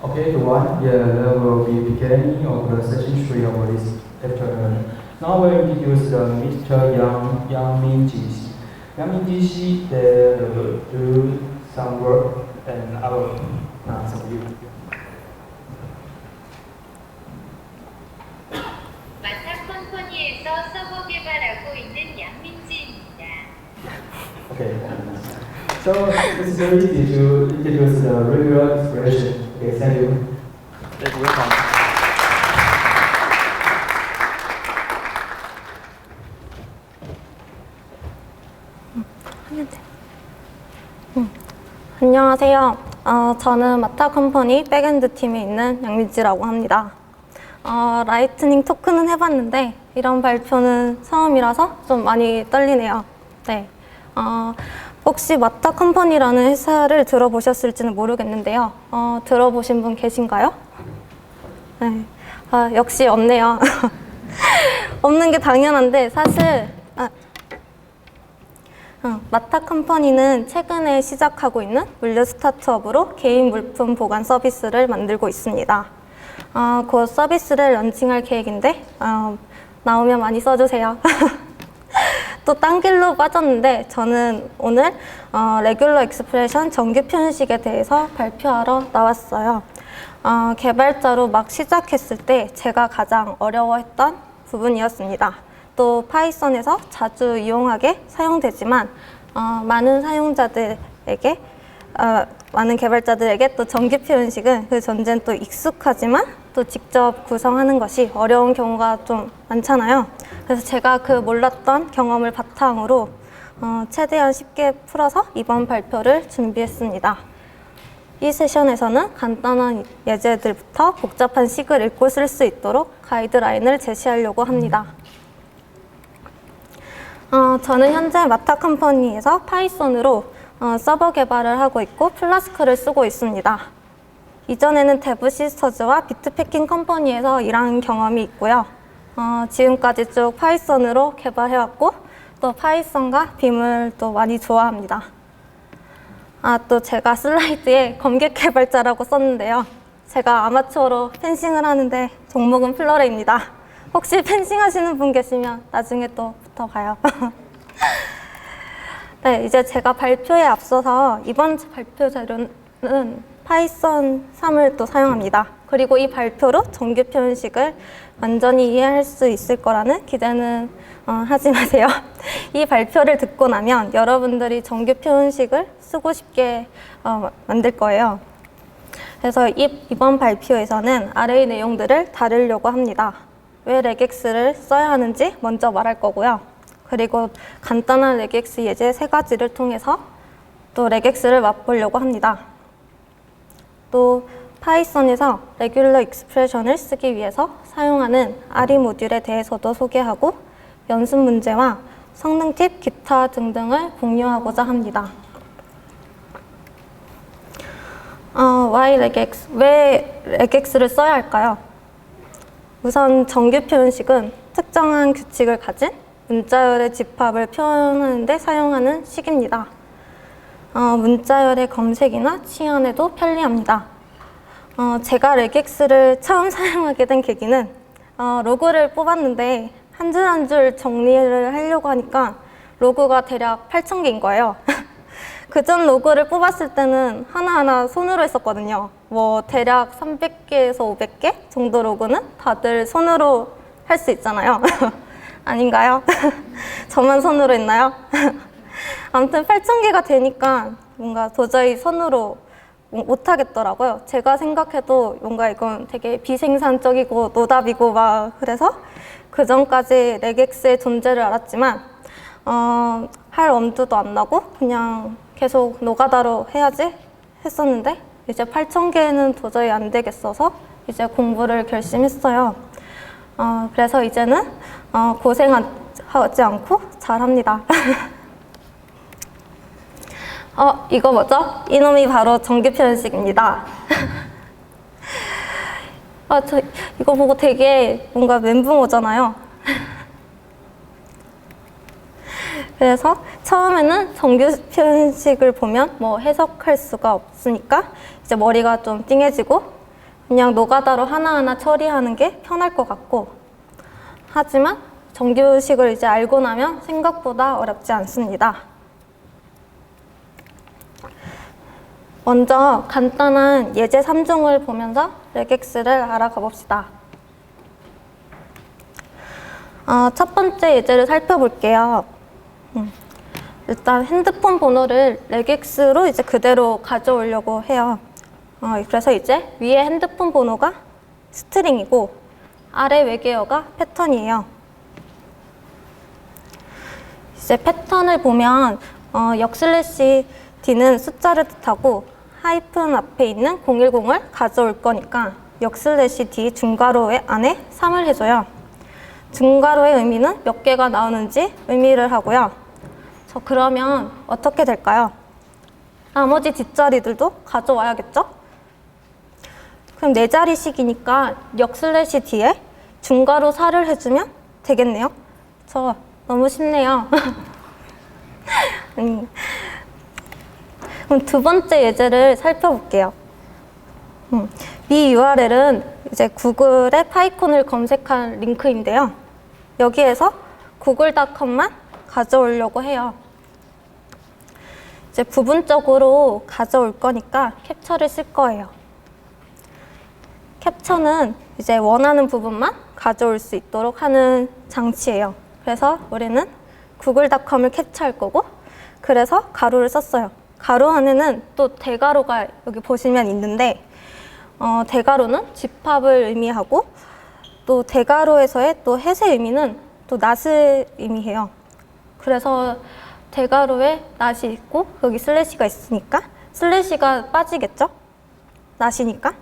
Okay, everyone. Yeah, there will be beginning of the session 3 of this afternoon. Now we'll introduce Mr. Yang Mingji. Yang Mingji, they will do some work and I will some you. 마타 컴퍼니에서 서버 개발하고 있는 양민지입니다. Okay. So it's very easy to introduce the regular expression. Okay, thank you. Welcome. 하면 돼. 안녕하세요. 저는 마타 컴퍼니 백엔드 팀에 있는 양민지라고 합니다. 라이트닝 토크는 해봤는데 이런 발표는 처음이라서 좀 많이 떨리네요. 네. 혹시 마타 컴퍼니라는 회사를 들어보셨을지는 모르겠는데요. 들어보신 분 계신가요? 네. 역시 없네요. 없는 게 당연한데 사실 마타 컴퍼니는 최근에 시작하고 있는 물류 스타트업으로 개인 물품 보관 서비스를 만들고 있습니다. 그 서비스를 런칭할 계획인데 나오면 많이 써주세요. 또 딴 길로 빠졌는데 저는 오늘 레귤러 익스프레션 정규 표현식에 대해서 발표하러 나왔어요. 개발자로 막 시작했을 때 제가 가장 어려워했던 부분이었습니다. 또 파이썬에서 자주 이용하게 사용되지만 많은 사용자들에게 많은 개발자들에게 또 정규 표현식은 그 전제는 또 익숙하지만 또 직접 구성하는 것이 어려운 경우가 좀 많잖아요. 그래서 제가 그 몰랐던 경험을 바탕으로 최대한 쉽게 풀어서 이번 발표를 준비했습니다. 이 세션에서는 간단한 예제들부터 복잡한 식을 읽고 쓸 수 있도록 가이드라인을 제시하려고 합니다. 저는 현재 마타 컴퍼니에서 파이썬으로 서버 개발을 하고 있고 플라스크를 쓰고 있습니다. 이전에는 데브시스터즈와 비트패킹 컴퍼니에서 일한 경험이 있고요. 지금까지 쭉 파이썬으로 개발해왔고 또 파이썬과 빔을 또 많이 좋아합니다. 또 제가 슬라이드에 검객 개발자라고 썼는데요. 제가 아마추어로 펜싱을 하는데 종목은 플러레입니다. 혹시 펜싱 하시는 분 계시면 나중에 또 붙어가요. 네, 이제 제가 발표에 앞서서 이번 발표 자료는 파이썬 3을 또 사용합니다. 그리고 이 발표로 정규 표현식을 완전히 이해할 수 있을 거라는 기대는 하지 마세요. 이 발표를 듣고 나면 여러분들이 정규 표현식을 쓰고 싶게 만들 거예요. 그래서 이번 발표에서는 아래의 내용들을 다루려고 합니다. 왜 레객스를 써야 하는지 먼저 말할 거고요. 그리고 간단한 레객스 예제 3가지를 통해서 또 레객스를 맛보려고 합니다. 또 파이썬에서 레귤러 익스프레션을 쓰기 위해서 사용하는 RE 모듈에 대해서도 소개하고 연습 문제와 성능 팁, 기타 등등을 공유하고자 합니다. Why regex? 왜 regex를 써야 할까요? 우선 정규 표현식은 특정한 규칙을 가진 문자열의 집합을 표현하는 데 사용하는 식입니다. 문자열의 검색이나 치환에도 편리합니다. 제가 regex를 처음 사용하게 된 계기는 로그를 뽑았는데 한 줄 한 줄 정리를 하려고 하니까 로그가 대략 8,000개인 거예요. 그전 로그를 뽑았을 때는 하나하나 손으로 했었거든요. 뭐 대략 300개에서 500개 정도 로그는 다들 손으로 할 수 있잖아요. 아닌가요? 저만 손으로 했나요? 아무튼 8,000개가 되니까 뭔가 도저히 손으로 못 하겠더라고요. 제가 생각해도 뭔가 이건 되게 비생산적이고 노답이고 막 그래서 그 전까지 레객스의 존재를 알았지만 할 엄두도 안 나고 그냥 계속 노가다로 해야지 했었는데 이제 8,000개는 도저히 안 되겠어서 이제 공부를 결심했어요. 그래서 이제는 고생하지 않고 잘합니다. 이거 뭐죠? 이놈이 바로 정규 표현식입니다. 저 이거 보고 되게 뭔가 멘붕 오잖아요. 그래서 처음에는 정규 표현식을 보면 뭐 해석할 수가 없으니까 이제 머리가 좀 띵해지고 그냥 노가다로 하나하나 처리하는 게 편할 것 같고, 하지만 정규식을 이제 알고 나면 생각보다 어렵지 않습니다. 먼저 간단한 예제 3종을 보면서 레객스를 알아가 봅시다. 첫 번째 예제를 살펴볼게요. 일단 핸드폰 번호를 레객스로 이제 그대로 가져오려고 해요. 그래서 이제 위에 핸드폰 번호가 스트링이고 아래 외계어가 패턴이에요. 이제 패턴을 보면 역슬래시 D는 숫자를 뜻하고 하이픈 앞에 있는 010을 가져올 거니까 역슬래시 D 중괄호 안에 3을 해줘요. 중괄호의 의미는 몇 개가 나오는지 의미를 하고요. 그러면 어떻게 될까요? 나머지 뒷자리들도 가져와야겠죠? 그럼 4자리씩이니까 역슬래시 D에 중괄호 4를 해주면 되겠네요. 너무 쉽네요. 그럼 두 번째 예제를 살펴볼게요. 이 URL은 이제 구글의 파이콘을 검색한 링크인데요. 여기에서 google.com만 가져오려고 해요. 이제 부분적으로 가져올 거니까 캡처를 쓸 거예요. 캡처는 이제 원하는 부분만 가져올 수 있도록 하는 장치예요. 그래서 우리는 google.com을 캡처할 거고, 그래서 가로를 썼어요. 가로 안에는 또 대가로가 여기 보시면 있는데, 대가로는 집합을 의미하고, 또 대가로에서의 또 해세 의미는 또 낫을 의미해요. 그래서 대가로에 낫이 있고 여기 슬래시가 있으니까 슬래시가 빠지겠죠? 낫이니까.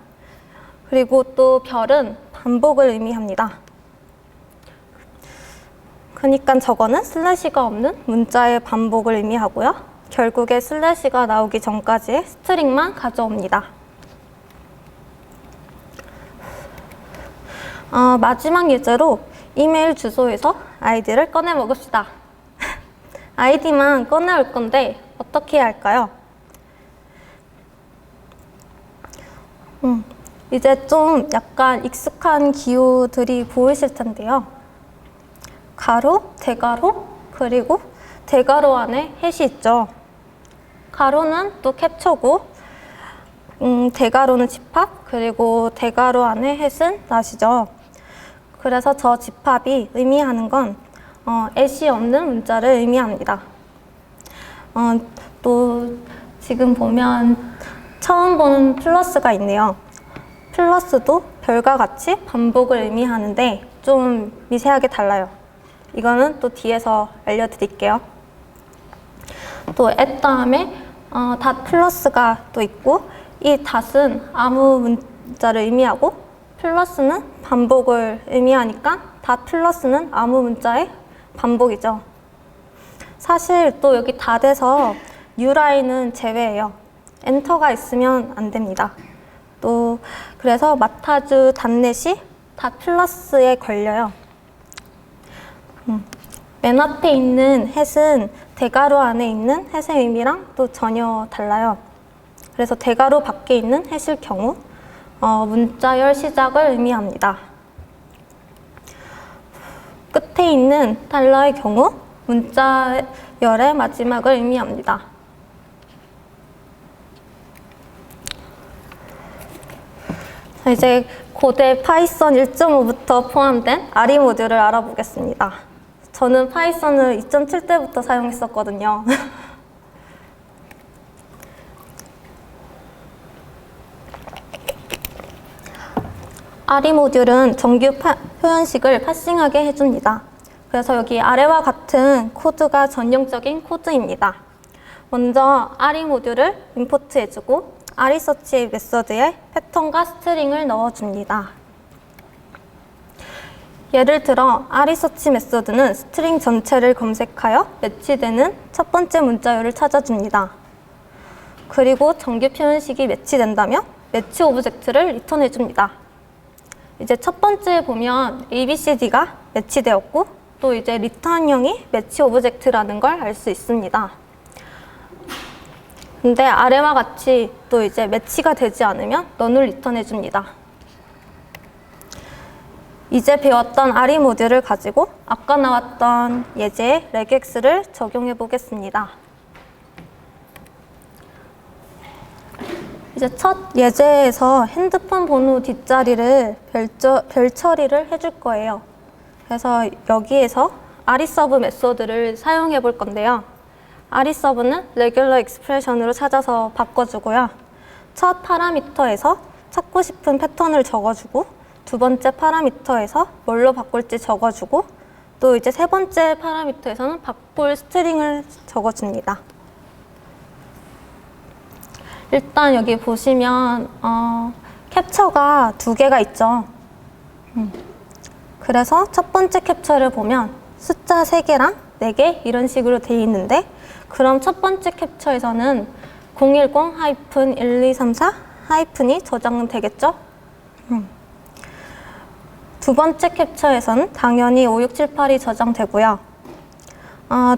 그리고 또 별은 반복을 의미합니다. 그러니까 저거는 슬래시가 없는 문자의 반복을 의미하고요. 결국에 슬래시가 나오기 전까지의 스트링만 가져옵니다. 마지막 예제로 이메일 주소에서 아이디를 꺼내 먹읍시다. 아이디만 꺼내올 건데 어떻게 해야 할까요? 이제 좀 약간 익숙한 기호들이 보이실 텐데요. 가로, 대가로, 그리고 대가로 안에 해시 있죠. 가로는 또 캡처고, 대가로는 집합, 그리고 대가로 안에 햇은 낫이죠. 그래서 저 집합이 의미하는 건 햇이 없는 문자를 의미합니다. 또 지금 보면 처음 보는 플러스가 있네요. 플러스도 별과 같이 반복을 의미하는데 좀 미세하게 달라요. 이거는 또 뒤에서 알려드릴게요. 또 at 다음에 닷 플러스가 또 있고, 이 닷은 아무 문자를 의미하고 플러스는 반복을 의미하니까 닷 플러스는 아무 문자의 반복이죠. 사실 또 여기 닷에서 뉴라인은 제외예요. 엔터가 있으면 안 됩니다. 또 그래서 마타주 닷넷이 닷 플러스에 걸려요. 맨 앞에 있는 햇은 대가로 안에 있는 햇의 의미랑 또 전혀 달라요. 그래서 대가로 밖에 있는 햇일 경우 문자열 시작을 의미합니다. 끝에 있는 달러의 경우 문자열의 마지막을 의미합니다. 이제 고대 파이썬 1.5부터 포함된 아리 모듈을 알아보겠습니다. 저는 파이썬을 2.7 때부터 사용했었거든요. 아리 모듈은 정규 표현식을 파싱하게 해줍니다. 그래서 여기 아래와 같은 코드가 전형적인 코드입니다. 먼저 아리 모듈을 임포트 해주고 아리서치 메서드에 패턴과 스트링을 넣어줍니다. 예를 들어 아리서치 메서드는 스트링 전체를 검색하여 매치되는 첫 번째 문자열을 찾아줍니다. 그리고 정규 표현식이 매치된다면 매치 오브젝트를 리턴해줍니다. 이제 첫 번째 보면 ABCD가 매치되었고 또 이제 리턴형이 매치 오브젝트라는 걸 알 수 있습니다. 근데 아래와 같이 또 이제 매치가 되지 않으면 넌을 리턴해줍니다. 이제 배웠던 RE 모듈을 가지고 아까 나왔던 예제의 regX를 적용해 보겠습니다. 이제 첫 예제에서 핸드폰 번호 뒷자리를 별 처리를 해줄 거예요. 그래서 여기에서 RESUB 메소드를 사용해 볼 건데요. RESUB는 레귤러 익스프레션으로 찾아서 바꿔주고요. 첫 파라미터에서 찾고 싶은 패턴을 적어주고 두 번째 파라미터에서 뭘로 바꿀지 적어주고 또 이제 세 번째 파라미터에서는 바꿀 스트링을 적어줍니다. 일단 여기 보시면 캡처가 두 개가 있죠. 그래서 첫 번째 캡처를 보면 숫자 3개랑 4개 이런 식으로 되어 있는데 그럼 첫 번째 캡처에서는 010-1234 하이픈이 저장되겠죠? 두 번째 캡처에서는 당연히 5678이 저장되고요.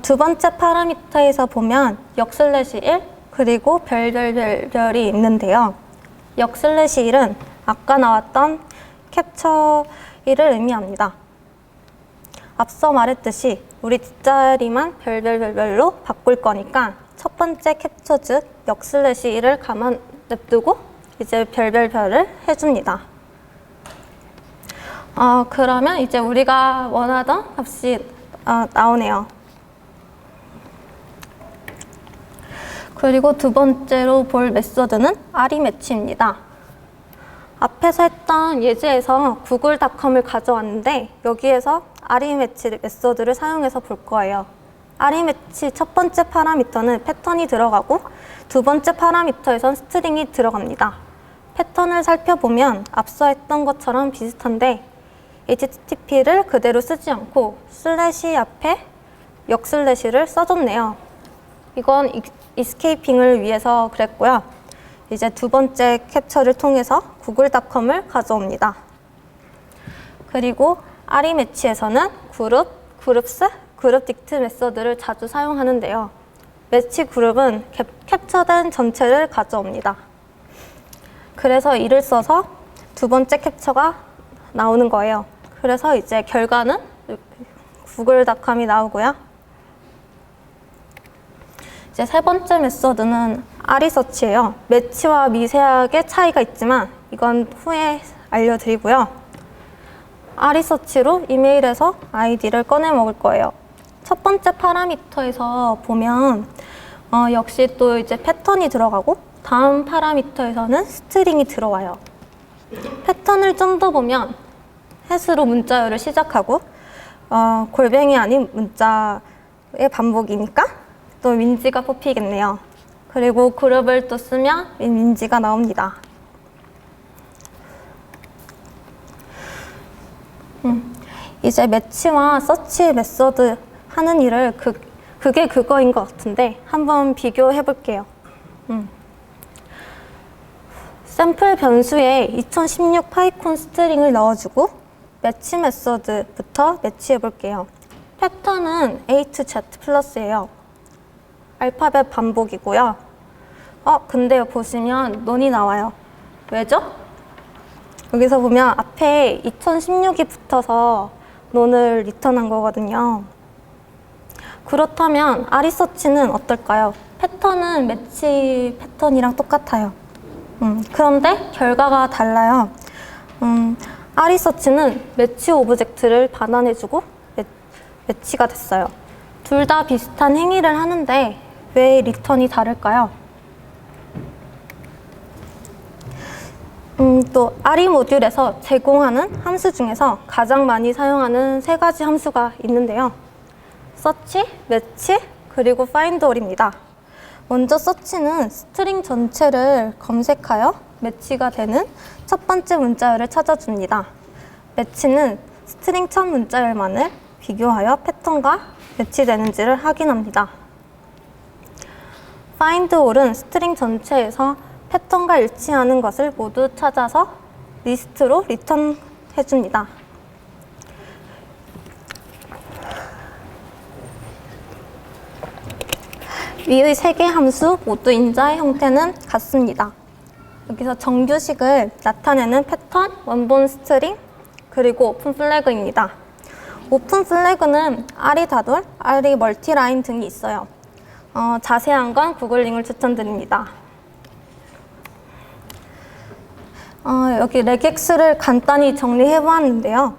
두 번째 파라미터에서 보면 역/1 그리고 별이 있는데요. 역/1은 아까 나왔던 캡처 1을 의미합니다. 앞서 말했듯이 우리 뒷자리만 별로 바꿀 거니까 첫 번째 캡처 즉 역/1을 가만 냅두고 이제 별을 해줍니다. 그러면 이제 우리가 원하던 값이 나오네요. 그리고 두 번째로 볼 메소드는 REmatch입니다. 앞에서 했던 예제에서 구글닷컴을 가져왔는데 여기에서 REmatch 메소드를 사용해서 볼 거예요. REmatch 첫 번째 파라미터는 패턴이 들어가고 두 번째 파라미터에선 스트링이 들어갑니다. 패턴을 살펴보면 앞서 했던 것처럼 비슷한데 HTTP를 그대로 쓰지 않고 슬래시 앞에 역/를 써줬네요. 이건 이스케이핑을 위해서 그랬고요. 이제 두 번째 캡처를 통해서 구글닷컴을 가져옵니다. 그리고 REmatch에서는 그룹스, 그룹딕트 메소드를 자주 사용하는데요. 매치 그룹은 캡처된 전체를 가져옵니다. 그래서 이를 써서 두 번째 캡처가 나오는 거예요. 그래서 이제 결과는 구글닷컴이 나오고요. 이제 세 번째 메소드는 REsearch예요. 매치와 미세하게 차이가 있지만 이건 후에 알려드리고요. REsearch로 이메일에서 아이디를 꺼내 먹을 거예요. 첫 번째 파라미터에서 보면 역시 또 이제 패턴이 들어가고 다음 파라미터에서는 스트링이 들어와요. 패턴을 좀 더 보면 햇으로 문자열을 시작하고 골뱅이 아닌 문자의 반복이니까 또 민지가 뽑히겠네요. 그리고 그룹을 또 쓰면 민지가 나옵니다. 이제 매치와 서치 메소드 하는 일을 그게 그거인 것 같은데 한번 비교해 볼게요. 샘플 변수에 2016 파이콘 스트링을 넣어주고 매치 메소드부터 매치해 볼게요. 패턴은 A to Z 플러스예요. 알파벳 반복이고요. 근데 보시면 논이 나와요. 왜죠? 여기서 보면 앞에 2016이 붙어서 논을 리턴한 거거든요. 그렇다면 REsearch는 어떨까요? 패턴은 매치 패턴이랑 똑같아요. 그런데 결과가 달라요. REsearch는 매치 오브젝트를 반환해주고 매치가 됐어요. 둘 다 비슷한 행위를 하는데 왜 리턴이 다를까요? 또 RE 모듈에서 제공하는 함수 중에서 가장 많이 사용하는 3가지 함수가 있는데요. search, match, 그리고 find all입니다. 먼저 search는 스트링 전체를 검색하여 매치가 되는 첫 번째 문자열을 찾아줍니다. match는 스트링 첫 문자열만을 비교하여 패턴과 매치되는지를 확인합니다. find all은 스트링 전체에서 패턴과 일치하는 것을 모두 찾아서 리스트로 리턴해줍니다. 위의 3개 함수 모두 인자의 형태는 같습니다. 여기서 정규식을 나타내는 패턴, 원본 스트링, 그리고 오픈 플래그입니다. 오픈 플래그는 아리 다돌, 아리 멀티라인 등이 있어요. 자세한 건 구글링을 추천드립니다. 여기 레객스를 간단히 정리해 보았는데요.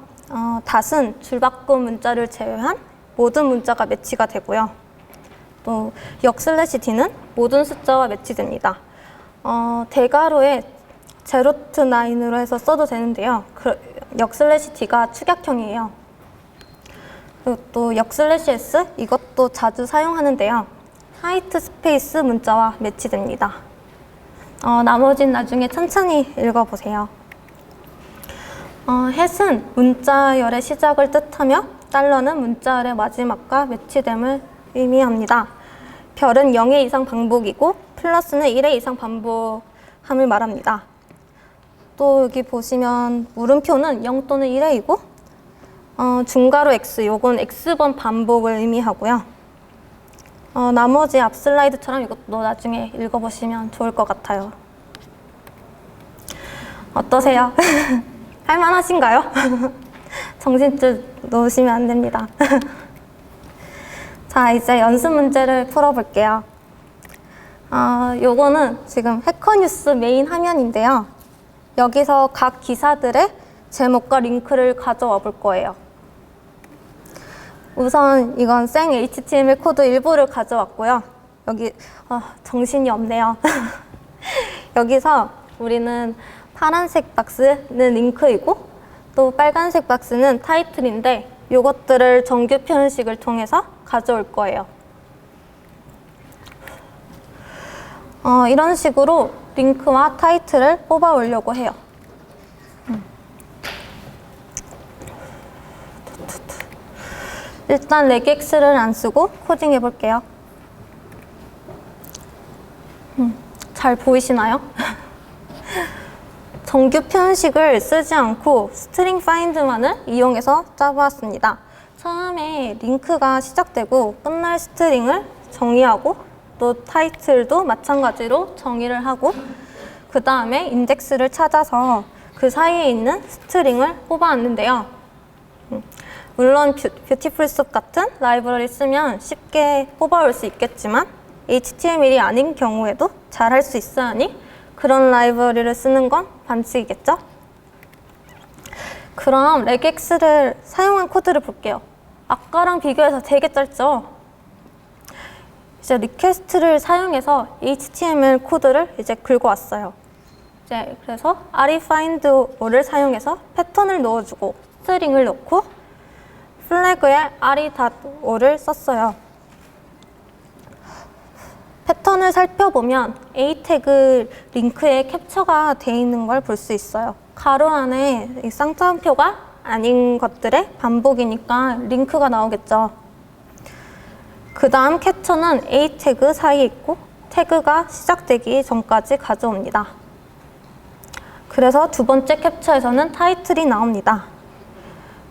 닷은 줄바꿈 문자를 제외한 모든 문자가 매치가 되고요. 또 역/D는 모든 숫자와 매치됩니다. 대괄호에 0-9로 해서 써도 되는데요. 역/D가 축약형이에요. 그리고 또 역/S 이것도 자주 사용하는데요. 화이트 스페이스 문자와 매치됩니다. 나머지는 나중에 천천히 읽어보세요. 햇은 문자열의 시작을 뜻하며 달러는 문자열의 마지막과 매치됨을 의미합니다. 별은 0회 이상 반복이고 플러스는 1회 이상 반복함을 말합니다. 또 여기 보시면 물음표는 0 또는 1회이고 중괄호 X, 요건 X번 반복을 의미하고요. 나머지 앞 슬라이드처럼 이것도 나중에 읽어보시면 좋을 것 같아요. 어떠세요? 할만하신가요? 정신줄 놓으시면 안 됩니다. 자, 이제 연습 문제를 풀어볼게요. 요거는 지금 해커뉴스 메인 화면인데요. 여기서 각 기사들의 제목과 링크를 가져와 볼 거예요. 우선 이건 생 HTML 코드 일부를 가져왔고요. 여기 정신이 없네요. 여기서 우리는 파란색 박스는 링크이고 또 빨간색 박스는 타이틀인데 요것들을 정규 표현식을 통해서 가져올 거예요. 이런 식으로 링크와 타이틀을 뽑아 오려고 해요. 일단 레객스를 안 쓰고 코딩 해볼게요. 잘 보이시나요? 정규 표현식을 쓰지 않고 스트링 파인드만을 이용해서 짜보았습니다. 처음에 링크가 시작되고 끝날 스트링을 정의하고 또 타이틀도 마찬가지로 정의를 하고 그 다음에 인덱스를 찾아서 그 사이에 있는 스트링을 뽑아왔는데요. 물론 뷰티풀숲 같은 라이브러리 쓰면 쉽게 뽑아올 수 있겠지만 HTML이 아닌 경우에도 잘 할 수 있어야 하니 그런 라이브러리를 쓰는 건 반칙이겠죠? 그럼 레객스를 사용한 코드를 볼게요. 아까랑 비교해서 되게 짧죠? 이제 리퀘스트를 사용해서 HTML 코드를 이제 긁어왔어요. 이제 그래서 arifindO를 사용해서 패턴을 넣어주고 스트링을 넣고 플래그에 ari.o를 썼어요. 패턴을 살펴보면 A 태그 링크에 캡처가 되어 있는 걸 볼 수 있어요. 가로 안에 이 쌍따옴표가 아닌 것들의 반복이니까 링크가 나오겠죠. 그 다음 캡처는 A 태그 사이에 있고 태그가 시작되기 전까지 가져옵니다. 그래서 두 번째 캡처에서는 타이틀이 나옵니다.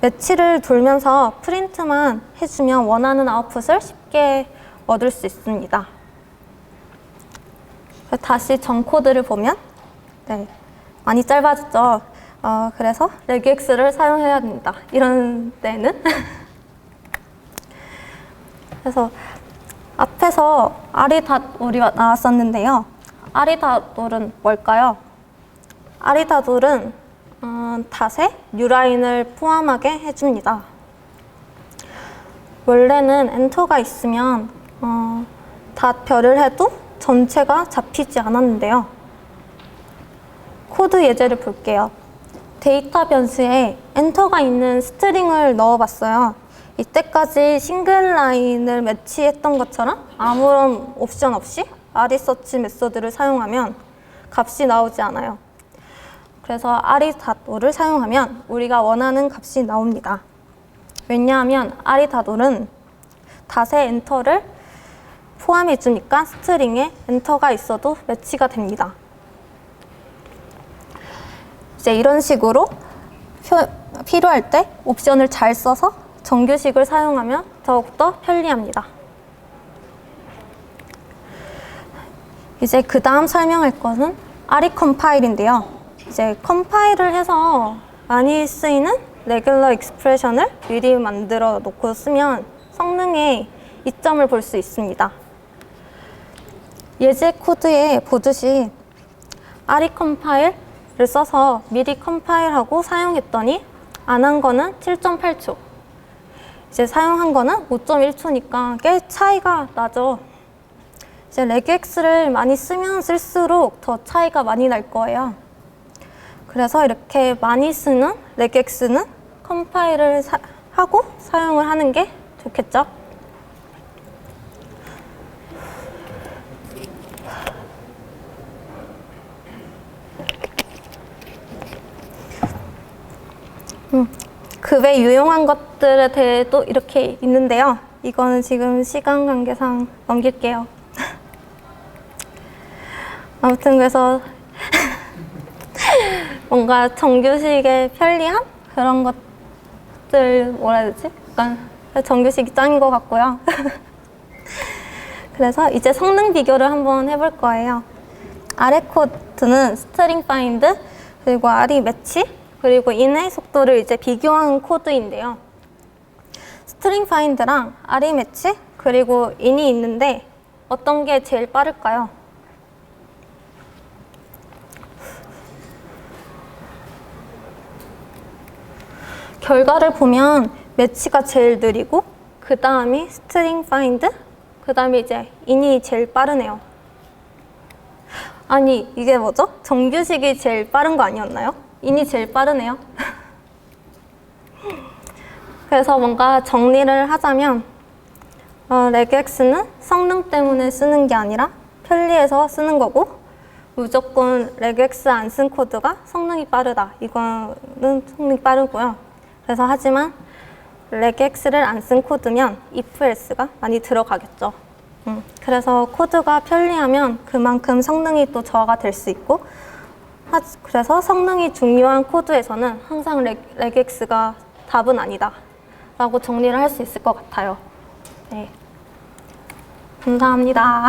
매치를 돌면서 프린트만 해주면 원하는 아웃풋을 쉽게 얻을 수 있습니다. 다시 전 코드를 보면 많이 짧아졌죠. 그래서 레객스를 사용해야 됩니다. 이런 때는. 그래서 앞에서 ari.or이 나왔었는데요. ari.or은 뭘까요? ari.or은 닷에 뉴라인을 포함하게 해줍니다. 원래는 엔터가 있으면 닷 별을 해도 전체가 잡히지 않았는데요. 코드 예제를 볼게요. 데이터 변수에 엔터가 있는 스트링을 넣어봤어요. 이때까지 싱글 라인을 매치했던 것처럼 아무런 옵션 없이 arisearch 메소드를 사용하면 값이 나오지 않아요. 그래서 ari.or를 사용하면 우리가 원하는 값이 나옵니다. 왜냐하면 ari.or은 닷의 엔터를 포함해 주니까 스트링에 엔터가 있어도 매치가 됩니다. 이제 이런 식으로 필요할 때 옵션을 잘 써서 정규식을 사용하면 더욱더 편리합니다. 이제 그 다음 설명할 것은 ari 컴파일인데요. 이제 컴파일을 해서 많이 쓰이는 레귤러 익스프레션을 미리 만들어 놓고 쓰면 성능의 이점을 볼 수 있습니다. 예제 코드에 보듯이 RE 컴파일을 써서 미리 컴파일하고 사용했더니 안 한 거는 7.8초, 이제 사용한 거는 5.1초니까 꽤 차이가 나죠. 이제 레그엑스를 많이 쓰면 쓸수록 더 차이가 많이 날 거예요. 그래서 이렇게 많이 쓰는 레그엑스는 컴파일을 하고 사용을 하는 게 좋겠죠. 그 외 유용한 것들에 대해도 이렇게 있는데요. 이거는 지금 시간 관계상 넘길게요. 아무튼 그래서 뭔가 정규식의 편리함? 그런 것들 뭐라 해야 되지? 약간 정규식이 짱인 것 같고요. 그래서 이제 성능 비교를 한번 해볼 거예요. 아래 코드는 스트링 파인드, 그리고 RE 매치, 그리고 인의 속도를 이제 비교한 코드인데요. 스트링 파인드랑 RE 매치, 그리고 인이 있는데 어떤 게 제일 빠를까요? 결과를 보면 매치가 제일 느리고 그 다음이 스트링 파인드, 그 다음에 이제 인이 제일 빠르네요. 아니 이게 뭐죠? 정규식이 제일 빠른 거 아니었나요? 인이 제일 빠르네요. 그래서 뭔가 정리를 하자면 레그엑스는 성능 때문에 쓰는 게 아니라 편리해서 쓰는 거고, 무조건 레그엑스 안 쓴 코드가 성능이 빠르다, 이거는 성능이 빠르고요. 그래서 하지만 레그엑스를 안 쓴 코드면 if else가 많이 들어가겠죠. 그래서 코드가 편리하면 그만큼 성능이 또 저하가 될 수 있고, 그래서 성능이 중요한 코드에서는 항상 레그엑스가 답은 아니다 라고 정리를 할 수 있을 것 같아요. 네. 감사합니다.